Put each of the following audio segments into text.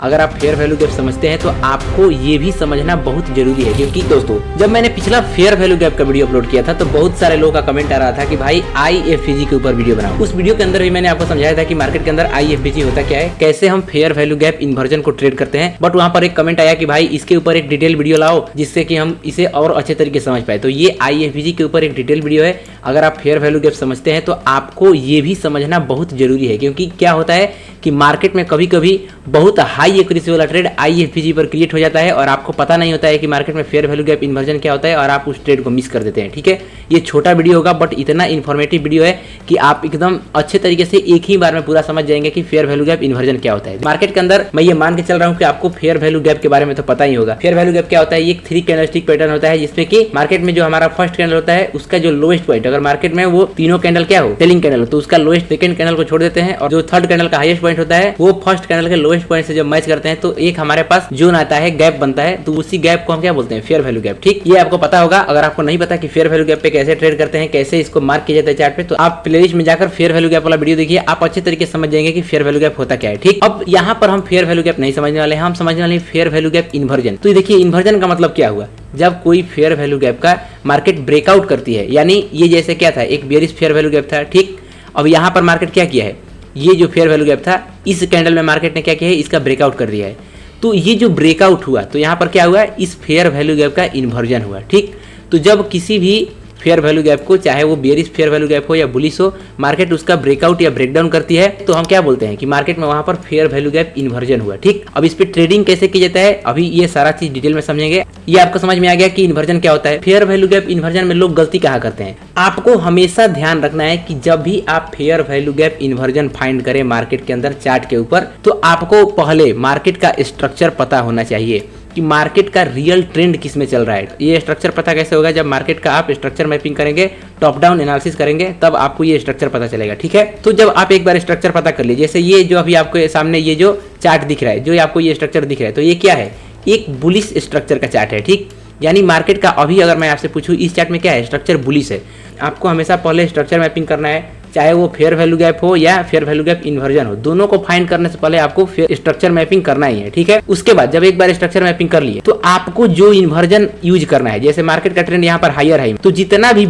अगर आप fair value gap समझते हैं तो आपको ये भी समझना बहुत जरूरी है, क्योंकि दोस्तों जब मैंने पिछला फेयर वैल्यू गैप का वीडियो अपलोड किया था तो बहुत सारे लोगों का कमेंट आ रहा था कि भाई IFVG के ऊपर वीडियो बनाओ। उस वीडियो के अंदर भी मैंने आपको समझाया था कि मार्केट के अंदर IFVG होता क्या है, कैसे हम फेयर वैल्यू गैप इन्वर्जन को ट्रेड करते हैं। बट वहां पर एक कमेंट आया कि भाई इसके ऊपर एक डिटेल वीडियो लाओ जिससे कि हम इसे और अच्छे तरीके से समझ पाए। तो ये IFVG के ऊपर एक डिटेल वीडियो है। अगर आप फेयर वैल्यू गैप समझते हैं तो आपको ये भी समझना बहुत जरूरी है, क्योंकि क्या होता है कि मार्केट में कभी कभी बहुत हाई एक्यूरेसी वाला ट्रेड IFVG पर क्रिएट हो जाता है और आपको पता नहीं होता है कि मार्केट में फेयर वैल्यू गैप इन्वर्जन क्या होता है और आप उस ट्रेड को मिस कर देते हैं। ठीक है, ये छोटा वीडियो होगा बट इतना इन्फॉर्मेटिव वीडियो है कि आप एकदम अच्छे तरीके से एक ही बार में पूरा समझ जाएंगे कि फेयर वैल्यू गैप इन्वर्जन क्या होता है। मार्केट के अंदर मैं ये मान के चल रहा हूँ कि आपको फेयर वैल्यू गैप के बारे में तो पता ही होगा। फेयर वैल्यू गैप क्या होता है, ये एक 3 कैंडलस्टिक पैटर्न होता है जिसमें कि मार्केट में जो हमारा फर्स्ट कैंडल होता है उसका जो लोएस्ट पॉइंट, अगर मार्केट में वो तीनों कैंडल क्या हो सेलिंग कैंडल, तो उसका लोएस्ट सेकंड कैंडल को छोड़ देते हैं और जो थर्ड कैंडल का हाईएस्ट पॉइंट होता है वो फर्स्ट कैंडल के लोएस्ट पॉइंट से जब मैच करते हैं तो एक हमारे पास जोन आता है, गैप बनता है। तो उसी गैप को हम क्या बोलते हैं, फेयर वैल्यू गैप। ठीक, ये आपको पता होगा। अगर आपको नहीं पता कि फेयर वैल्यू गैप पे कैसे ट्रेड करते हैं, कैसे इसको मार्क किया जाता है चार्ट पे, तो आप प्लेलिस्ट में जाकर फेयर वैल्यू गैप वाला वीडियो देखिए, आप अच्छे तरीके से समझ जाएंगे कि फेयर वैल्यू गैप होता क्या है। ठीक, अब यहाँ पर हम फेयर वैल्यू गैप नहीं समझने वाले हैं, हम समझने वाले हैं फेयर वैल्यू गैप इन्वर्जन। तो देखिए इन्वर्जन का मतलब क्या हुआ, जब कोई फेयर वैल्यू गैप का मार्केट ब्रेकआउट करती है, यानी ये जैसे क्या था, एक बेयरिश फेयर वैल्यू गैप था। ठीक, अब यहाँ पर मार्केट क्या किया है, ये जो फेयर वैल्यू गैप था इस कैंडल में मार्केट ने क्या किया है, इसका ब्रेकआउट कर दिया है। तो ये जो ब्रेकआउट हुआ तो यहाँ पर क्या हुआ, इस फेयर वैल्यू गैप का इन्वर्जन हुआ। ठीक, तो जब किसी भी फेयर वैल्यू गैप को, चाहे वो बेयरिश फेयर वैल्यू गैप हो या बुलिश हो, मार्केट उसका ब्रेकआउट या ब्रेकडाउन करती है तो हम क्या बोलते हैं कि मार्केट में वहां पर फेयर वैल्यू गैप इन्वर्जन हुआ। ठीक, अब इस पे ट्रेडिंग कैसे किया जाता है अभी ये सारा चीज डिटेल में समझेंगे। ये आपको समझ में आ गया कि इन्वर्जन क्या होता है। फेयर वैल्यू गैप इन्वर्जन में लोग गलती कहाँ करते हैं, आपको हमेशा ध्यान रखना है कि जब भी आप fair value gap inversion find करें मार्केट के अंदर चार्ट के ऊपर, तो आपको पहले मार्केट का स्ट्रक्चर पता होना चाहिए कि मार्केट का रियल ट्रेंड किस में चल रहा है। ये स्ट्रक्चर पता कैसे होगा, जब मार्केट का आप स्ट्रक्चर मैपिंग करेंगे, टॉप डाउन एनालिसिस करेंगे, तब आपको ये स्ट्रक्चर पता चलेगा। ठीक है, तो जब आप एक बार स्ट्रक्चर पता कर लीजिए, जैसे ये जो अभी आपके सामने ये जो चार्ट दिख रहा है, जो आपको ये स्ट्रक्चर दिख रहा है, तो ये क्या है, एक बुलिश स्ट्रक्चर का चार्ट है। ठीक, यानी मार्केट का अभी अगर मैं आपसे पूछूं इस चार्ट में क्या है, स्ट्रक्चर बुलिश है। आपको हमेशा पहले स्ट्रक्चर मैपिंग करना है, चाहे वो फेयर वैल्यू गैप हो या फेयर वैल्यू गैप इन्वर्जन हो, दोनों को फाइंड करने से पहले आपको स्ट्रक्चर मैपिंग करना ही है। ठीक है, उसके बाद जब एक बार स्ट्रक्चर मैपिंग कर लिए तो आपको जो इन्वर्जन यूज करना है, जैसे मार्केट का ट्रेंड यहाँ पर हायर है तो जितना भी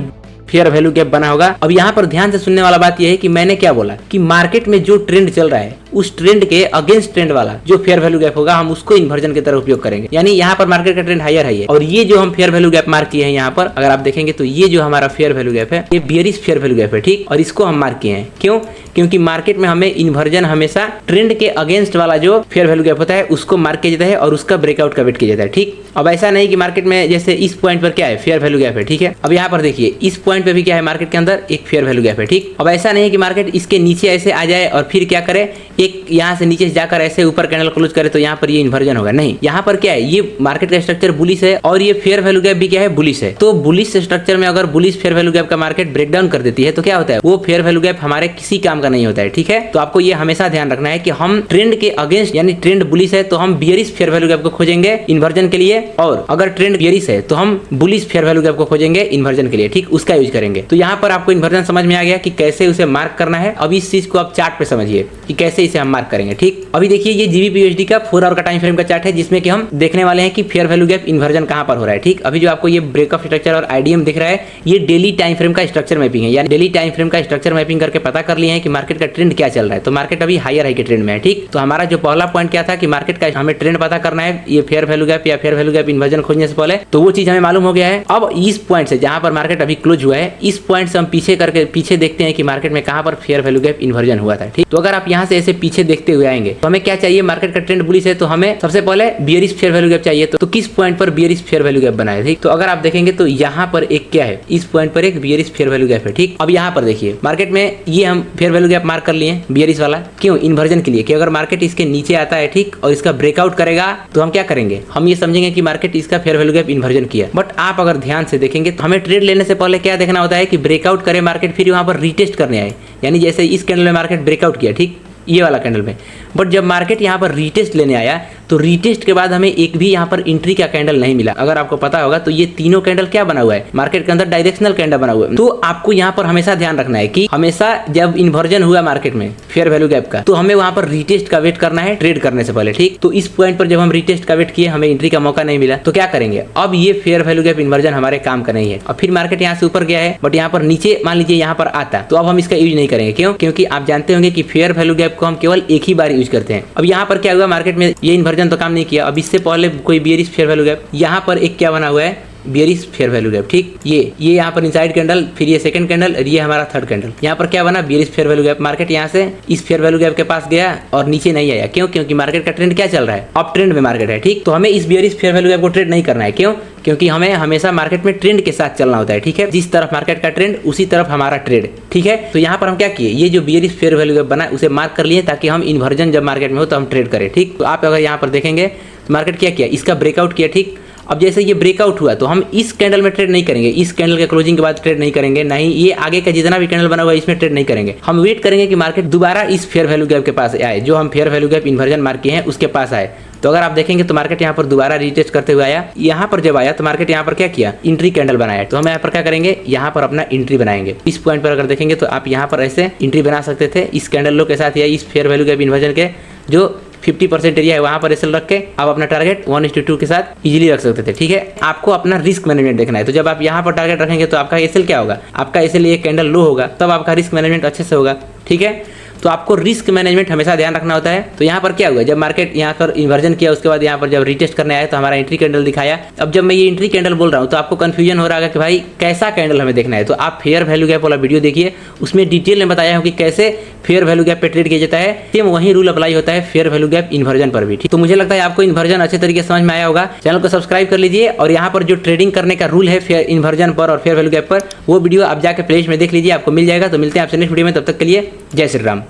फेयर वैल्यू गैप बना होगा, अब यहाँ पर ध्यान से सुनने वाला बात यह है कि मैंने क्या बोला कि मार्केट में जो ट्रेंड चल रहा है उस ट्रेंड के अगेंस्ट ट्रेंड वाला जो फेयर वैल्यू गैप होगा हम उसको इन्वर्जन की तरह उपयोग करेंगे। यानी यहाँ पर मार्केट का ट्रेंड हायर है और ये जो हम फेयर वैल्यू गैप मार्क किए हैं, यहाँ पर अगर आप देखेंगे तो ये जो हमारा फेयर वैल्यू गैप है ये बेयरिश फेयर वैल्यू गैप है। ठीक, और इसको हम मार्क किए हैं क्यों, क्योंकि मार्केट में हमें इन्वर्जन हमेशा ट्रेंड के अगेंस्ट वाला जो फेयर वैल्यू गैप होता है उसको मार्क किया जाता है और उसका ब्रेकआउट का वेट किया जाता है। ठीक, अब ऐसा नहीं कि मार्केट में जैसे इस पॉइंट पर क्या है फेयर वैल्यू गैप है। ठीक है, अब यहाँ पर देखिए इस पॉइंट पे भी क्या है, मार्केट के अंदर एक फेयर वैल्यू गैप है। ठीक, अब ऐसा नहीं है कि मार्केट इसके नीचे ऐसे आ जाए और फिर क्या करे, एक यहाँ से नीचे जाकर ऐसे ऊपर कैंडल क्लोज करे तो यहाँ पर ये इन्वर्जन होगा। नहीं, यहाँ पर क्या है, ये मार्केट का स्ट्रक्चर बुलिश है और ये फेयर वैल्यू गैप भी क्या है, बुलिश है। तो बुलिश स्ट्रक्चर में अगर बुलिश फेयर वैल्यू गैप का मार्केट ब्रेकडाउन कर देती है तो क्या होता है, वो फेयर वैल्यू गैप हमारे किसी काम का नहीं होता है। ठीक है, तो आपको ये हमेशा ध्यान रखना है कि हम ट्रेंड के अगेंस्ट, यानी ट्रेंड बुलिश है तो हम बेयरिश फेयर वैल्यू गैप को खोजेंगे इन्वर्जन के लिए, और अगर ट्रेंड बेयरिश है तो हम बुलिश फेयर वैल्यू गैप को खोजेंगे इन्वर्जन के लिए। ठीक, उसका यूज करेंगे। तो यहाँ पर आपको इन्वर्जन समझ में आ गया कि कैसे उसे मार्क करना है। अब इस चीज को आप चार्ट पे समझिए कि कैसे इसे हम मार्क करेंगे। ठीक, अभी देखिए ये GBP/USD का 4 आवर का टाइम फ्रेम का चार्ट है जिसमें कि हम देखने वाले हैं कि फेयर वैल्यू गैप इन्वर्जन कहां पर हो रहा है। ठीक, अभी जो आपको ये ब्रेकअप स्ट्रक्चर और IDM दिख रहा है ये डेली टाइम फ्रेम का स्ट्रक्चर मैपिंग है, यानी डेली टाइम फ्रेम का स्ट्रक्चर मैपिंग करके पता कर लिए हैं कि मार्केट का ट्रेंड क्या चल रहा है। तो मार्केट अभी हायर हाई के ट्रेंड में है। ठीक, तो हमारा जो पहला पॉइंट क्या था कि मार्केट का हमें ट्रेंड पता करना है, ये फेयर वैल्यू गैप या फेयर वैल्यू गैप इन्वर्जन खोजने से पहले, तो वो चीज हमें मालूम हो गया है। अब इस पॉइंट से जहां पर मार्केट अभी क्लोज हुआ है, इस पॉइंट से हम पीछे देखते हैं कि मार्केट में कहां पर फेयर वैल्यू गैप इन्वर्जन हुआ था। ठीक, तो अगर आप यहां से ऐसे पीछे देखते हुए आएंगे तो हमें क्या चाहिए, मार्केट का ट्रेंड बुलिश है तो हमें सबसे पहले बेयरिश फेयर वैल्यू गैप चाहिए। तो किस पॉइंट पर बेयरिश फेयर वैल्यू गैप बना है। ठीक, तो अगर आप देखेंगे तो यहाँ पर एक क्या है, इस पॉइंट पर एक बेयरिश फेयर वैल्यू गैप है। ठीक, अब यहाँ पर देखिए मार्केट में ये हम फेयर वैल्यू गैप मार्क कर लिए बेयरिश वाला, क्यों, इन्वर्जन के लिए कि अगर मार्केट इसके नीचे आता है ठीक और इसका ब्रेकआउट करेगा तो हम क्या करेंगे, हम ये समझेंगे कि मार्केट इसका फेयर वैल्यू गैप इन्वर्जन किया। बट आप अगर ध्यान से देखेंगे तो हमें ट्रेड लेने से पहले क्या देखना होता है कि ब्रेकआउट करे मार्केट, फिर वहां पर रीटेस्ट करने आए। यानी जैसे इस कैंडल में मार्केट ब्रेकआउट किया, ठीक, ये वाला कैंडल में। बट जब मार्केट यहाँ पर रीटेस्ट लेने आया तो रीटेस्ट के बाद हमें एक भी यहाँ पर एंट्री का कैंडल नहीं मिला। अगर आपको पता होगा तो ये तीनों कैंडल क्या बना हुआ है, मार्केट के अंदर डायरेक्शनल कैंडल बना हुआ है। तो आपको यहाँ पर हमेशा ध्यान रखना है कि हमेशा जब इन्वर्जन हुआ मार्केट में फेयर वैल्यू गैप का, तो हमें वहां पर रीटेस्ट का वेट करना है ट्रेड करने से पहले, ठीक। तो इस पॉइंट पर जब हम रीटेस्ट का वेट किए, हमें एंट्री का मौका नहीं मिला, तो क्या करेंगे, अब ये फेयर वैल्यू गैप इन्वर्जन हमारे काम का नहीं है। अब फिर मार्केट यहाँ से ऊपर गया है बट यहाँ पर नीचे मान लीजिए यहाँ पर आता, तो अब हम इसका यूज नहीं करेंगे। क्यों? क्योंकि आप जानते होंगे कि फेयर वैल्यू गैप को हम केवल एक ही बार यूज करते हैं। अब यहाँ पर क्या हुआ, मार्केट में ये इन्वर्जन तो काम नहीं किया। अब इससे पहले कोई बेयरिश फेयर वैल्यू गैप, यहाँ पर एक क्या बना हुआ है, बेयरिश फेयर वैल्यू गैप, ठीक। ये यहाँ पर इनसाइड कैंडल, फिर ये सेकंड कैंडल और ये हमारा थर्ड कैंडल। यहाँ पर क्या बना, bearish fair value gap. Market यहाँ से इस फेयर वैल्यू गैप के पास गया और नीचे नहीं आया। क्यों? क्योंकि मार्केट का ट्रेंड क्या चल रहा है, अप ट्रेंड में मार्केट है, ठीक। तो हमें इस बेयरिश फेयर वैल्यू गैप को ट्रेड नहीं करना है। क्यों? क्योंकि हमें हमेशा मार्केट में ट्रेंड के साथ चलना होता है, ठीक है। जिस तरफ मार्केट का ट्रेंड उसी तरफ हमारा ट्रेड, ठीक है। तो यहाँ पर हम क्या किए, ये जो बेयरिश फेयर वैल्यू गैप बना उसे मार्क कर लिए ताकि हम इन्वर्जन जब मार्केट में हो तो हम ट्रेड करें, ठीक। तो आप अगर यहाँ पर देखेंगे तो मार्केट क्या किया, इसका ब्रेकआउट किया, ठीक। अब जैसे ये ब्रेकआउट हुआ तो हम इस कैंडल में ट्रेड नहीं करेंगे, इस कैंडल के क्लोजिंग के बाद ट्रेड नहीं करेंगे, नहीं ये आगे का जितना भी कैंडल बना हुआ है इसमें ट्रेड नहीं करेंगे। हम वेट करेंगे कि मार्केट दोबारा इस फेयर वैल्यू गैप के पास आए, जो हम fair value gap inversion mark किए हैं उसके पास आए। तो अगर आप देखेंगे तो मार्केट यहाँ पर दोबारा रीटेस्ट करते हुए आया। यहाँ पर जब आया तो मार्केट यहाँ पर क्या किया, एंट्री कैंडल बनाया। तो हम यहाँ पर क्या करेंगे, यहाँ पर अपना एंट्री बनाएंगे। इस पॉइंट पर अगर देखेंगे तो आप यहाँ पर ऐसे एंट्री बना सकते थे इस कैंडल लो के साथ या इस फेयर वैल्यू गैप इन्वर्जन के जो 50% एरिया है वहां पर एसएल रख के आप अपना टारगेट 1:2 के साथ इजीली रख सकते थे, ठीक है। आपको अपना रिस्क मैनेजमेंट देखना है। तो जब आप यहाँ पर टारगेट रखेंगे तो आपका एसएल क्या होगा, आपका एसएल ये कैंडल लो होगा, तब आपका रिस्क मैनेजमेंट अच्छे से होगा, ठीक है। तो आपको रिस्क मैनेजमेंट हमेशा ध्यान रखना होता है। तो यहाँ पर क्या हुआ, जब मार्केट यहाँ पर इन्वर्जन किया उसके बाद यहाँ पर जब रीटेस्ट करने आया तो हमारा एंट्री कैंडल दिखाया। अब जब मैं ये एंट्री कैंडल बोल रहा हूँ तो आपको कंफ्यूजन हो रहा है कि भाई कैसा कैंडल हमें देखना है। तो आप फेयर वैल्यू गैप वाला वीडियो देखिए, उसमें डिटेल में बताया हूँ कि कैसे फेयर वैल्यू गैप पे ट्रेड किया जाता है। सेम वही रूल अप्लाई होता है फेयर वैल्यू गैप इन्वर्जन पर भी, ठीक। तो मुझे लगता है आपको इन्वर्जन अच्छे तरीके से समझ में आया होगा। चैनल को सब्सक्राइब कर लीजिए और यहाँ पर जो ट्रेडिंग करने का रूल है फेयर इन्वर्जन पर और फेयर वैल्यू गैप पर, वो वीडियो आप जाकर प्लेलिस्ट में देख लीजिए, आपको मिल जाएगा। तो मिलते हैं आपसे नेक्स्ट वीडियो में, तब तक के लिए जय श्री राम।